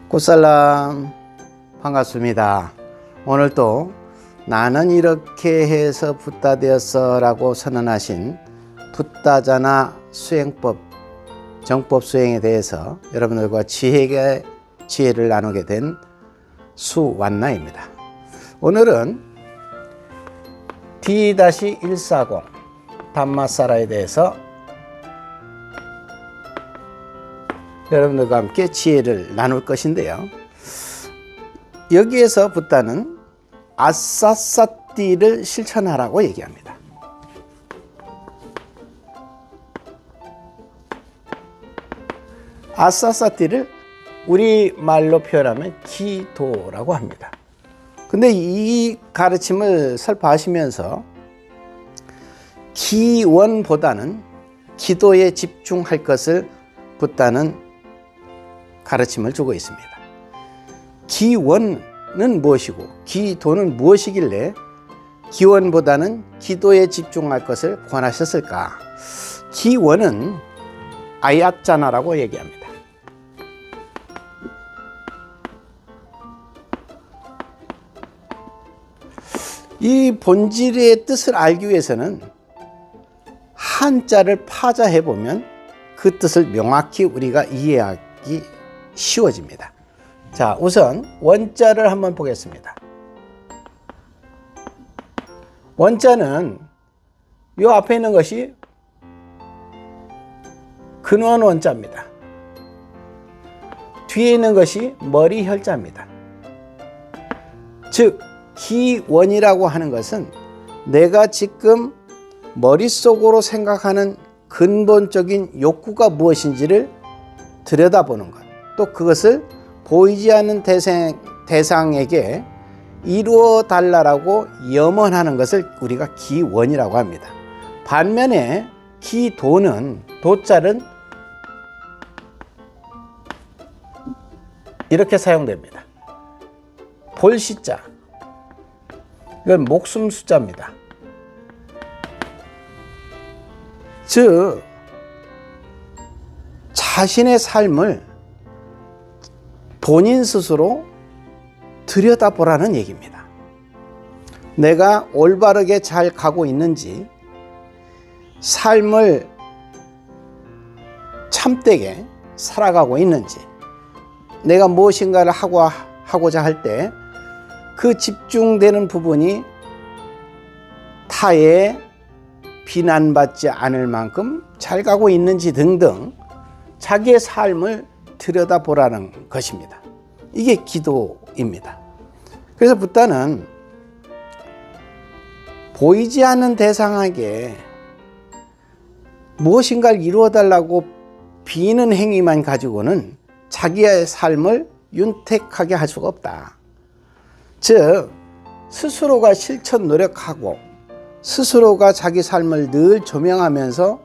꽃살람 반갑습니다. 오늘 또 나는 이렇게 해서 붓다 되었어 라고 선언하신 붓다자나 수행법, 정법 수행에 대해서 여러분들과 지혜를 나누게 된 수완나입니다. 오늘은 D-140 담마사라에 대해서 여러분들과 함께 지혜를 나눌 것인데요. 여기에서 붓다는 아사사띠를 실천하라고 얘기합니다. 아사사띠를 우리말로 표현하면 기도라고 합니다. 근데 이 가르침을 설파하시면서 기원보다는 기도에 집중할 것을 붓다는 가르침을 주고 있습니다. 기원은 무엇이고 기도는 무엇이길래 기원보다는 기도에 집중할 것을 권하셨을까? 기원은 아야짜나라고 얘기합니다. 이 본질의 뜻을 알기 위해서는 한자를 파자해 보면 그 뜻을 명확히 우리가 이해하기 쉬워집니다. 자, 우선 원자를 한번 보겠습니다. 원자는 이 앞에 있는 것이 근원 원자입니다. 뒤에 있는 것이 머리 혈자입니다. 즉 기원이라고 하는 것은 내가 지금 머릿속으로 생각하는 근본적인 욕구가 무엇인지를 들여다보는 것, 또 그것을 보이지 않는 대상에게 이루어 달라고 염원하는 것을 우리가 기원이라고 합니다. 반면에 기도는 도자는 이렇게 사용됩니다. 볼시자, 이건 목숨 숫자입니다. 즉 자신의 삶을 본인 스스로 들여다보라는 얘기입니다. 내가 올바르게 잘 가고 있는지, 삶을 참되게 살아가고 있는지, 내가 무엇인가를 하고자 할 때 그 집중되는 부분이 타의 비난받지 않을 만큼 잘 가고 있는지 등등 자기의 삶을 들여다보라는 것입니다. 이게 기도입니다. 그래서 붓다는 보이지 않는 대상에게 무엇인가를 이루어달라고 비는 행위만 가지고는 자기의 삶을 윤택하게 할 수가 없다. 즉 스스로가 실천 노력하고 스스로가 자기 삶을 늘 조명하면서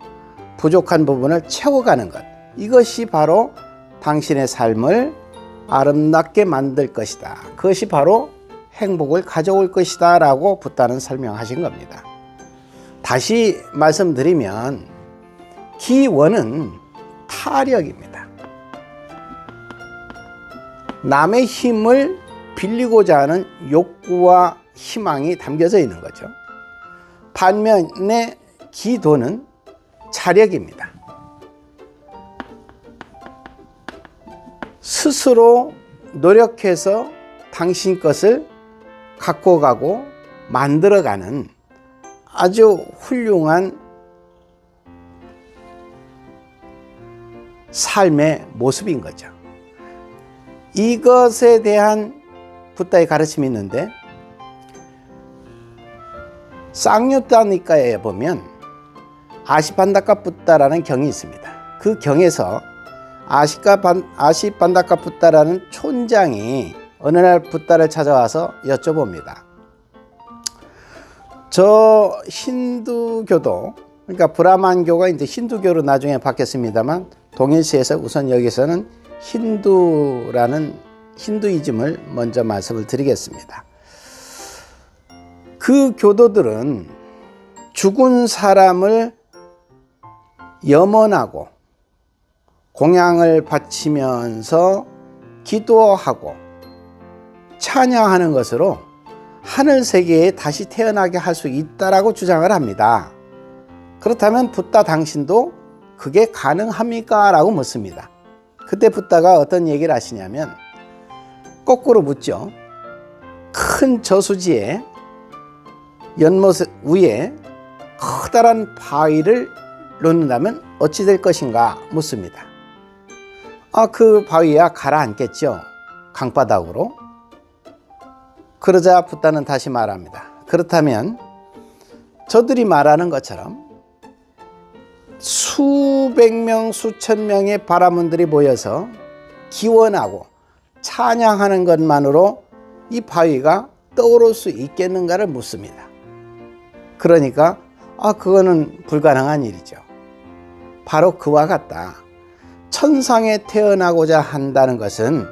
부족한 부분을 채워가는 것, 이것이 바로 당신의 삶을 아름답게 만들 것이다. 그것이 바로 행복을 가져올 것이다 라고 붓다는 설명하신 겁니다. 다시 말씀드리면 기원은 타력입니다. 남의 힘을 빌리고자 하는 욕구와 희망이 담겨져 있는 거죠. 반면에 기도는 자력입니다. 스스로 노력해서 당신 것을 갖고 가고 만들어가는 아주 훌륭한 삶의 모습인 거죠. 이것에 대한 붓다의 가르침이 있는데 쌍유타니까에 보면 아시판다카 붓다라는 경이 있습니다. 그 경에서 아시판다카 붓다라는 촌장이 어느 날 붓다를 찾아와서 여쭤봅니다. 저 힌두교도, 그러니까 브라만교가 이제 힌두교로 나중에 바뀌었습니다만 동일시에서 우선 여기서는 힌두이즘을 먼저 말씀을 드리겠습니다. 그 교도들은 죽은 사람을 염원하고 공양을 바치면서 기도하고 찬양하는 것으로 하늘 세계에 다시 태어나게 할 수 있다라고 주장을 합니다. 그렇다면 붓다 당신도 그게 가능합니까? 라고 묻습니다. 그때 붓다가 어떤 얘기를 하시냐면 거꾸로 묻죠. 큰 저수지에 연못 위에 커다란 바위를 놓는다면 어찌 될 것인가 묻습니다. 그 바위야 가라앉겠죠. 강바닥으로. 그러자 붓다는 다시 말합니다. 그렇다면 저들이 말하는 것처럼 수백 명, 수천 명의 바라문들이 모여서 기원하고 찬양하는 것만으로 이 바위가 떠오를 수 있겠는가를 묻습니다. 그러니까 그거는 불가능한 일이죠. 바로 그와 같다. 천상에 태어나고자 한다는 것은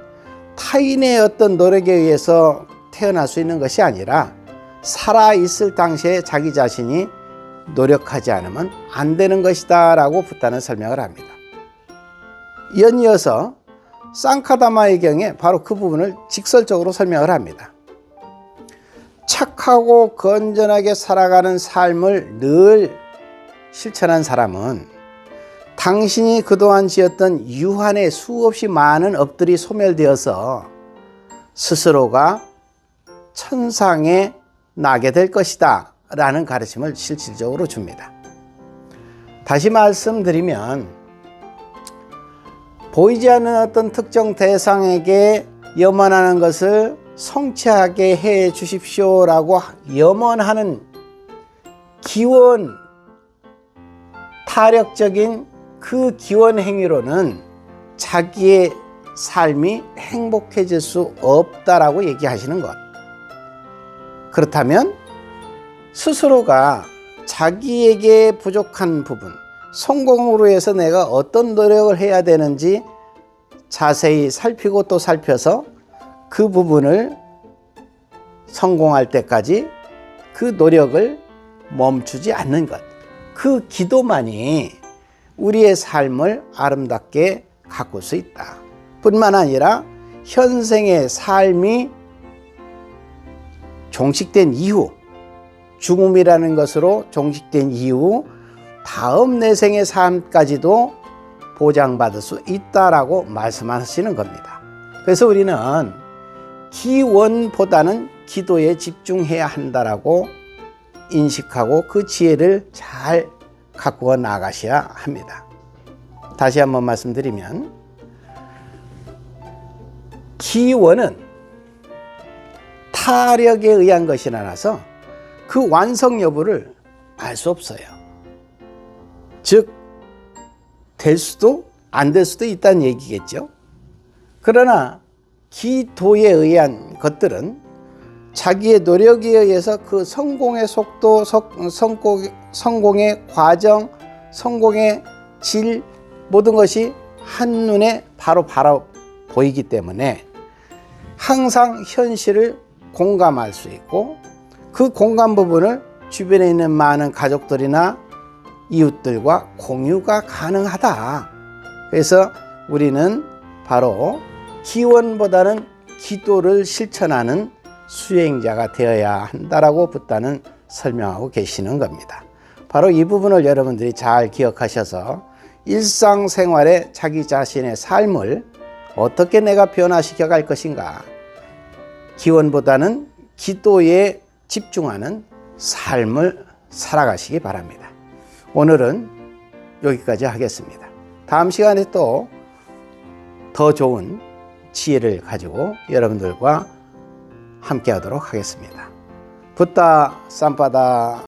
타인의 어떤 노력에 의해서 태어날 수 있는 것이 아니라 살아있을 당시에 자기 자신이 노력하지 않으면 안 되는 것이다 라고 붓다는 설명을 합니다. 연이어서 쌍카다마의 경에 바로 그 부분을 직설적으로 설명을 합니다. 착하고 건전하게 살아가는 삶을 늘 실천한 사람은 당신이 그동안 지었던 유한의 수없이 많은 업들이 소멸되어서 스스로가 천상에 나게 될 것이다 라는 가르침을 실질적으로 줍니다. 다시 말씀드리면 보이지 않는 어떤 특정 대상에게 염원하는 것을 성취하게 해 주십시오 라고 염원하는 기원, 타력적인 그 기원 행위로는 자기의 삶이 행복해질 수 없다라고 얘기하시는 것. 그렇다면 스스로가 자기에게 부족한 부분, 성공으로 해서 내가 어떤 노력을 해야 되는지 자세히 살피고 또 살펴서 그 부분을 성공할 때까지 그 노력을 멈추지 않는 것. 그 기도만이 우리의 삶을 아름답게 가꿀 수 있다. 뿐만 아니라 현생의 삶이 종식된 이후, 죽음이라는 것으로 종식된 이후 다음 내생의 삶까지도 보장받을 수 있다라고 말씀하시는 겁니다. 그래서 우리는 기원보다는 기도에 집중해야 한다라고 인식하고 그 지혜를 잘 가꾸어 나가셔야 합니다. 다시 한번 말씀드리면 기원은 타력에 의한 것이라서 그 완성 여부를 알 수 없어요. 즉, 될 수도 안 될 수도 있다는 얘기겠죠. 그러나 기도에 의한 것들은 자기의 노력에 의해서 그 성공의 속도, 성공의 과정, 성공의 질 모든 것이 한눈에 바로 보이기 때문에 항상 현실을 공감할 수 있고 그 공감 부분을 주변에 있는 많은 가족들이나 이웃들과 공유가 가능하다. 그래서 우리는 바로 기원보다는 기도를 실천하는 수행자가 되어야 한다라고 붓다는 설명하고 계시는 겁니다. 바로 이 부분을 여러분들이 잘 기억하셔서 일상생활에 자기 자신의 삶을 어떻게 내가 변화시켜 갈 것인가, 기원보다는 기도에 집중하는 삶을 살아가시기 바랍니다. 오늘은 여기까지 하겠습니다. 다음 시간에 또 더 좋은 지혜를 가지고 여러분들과 함께 하도록 하겠습니다. 붓다 쌈바다.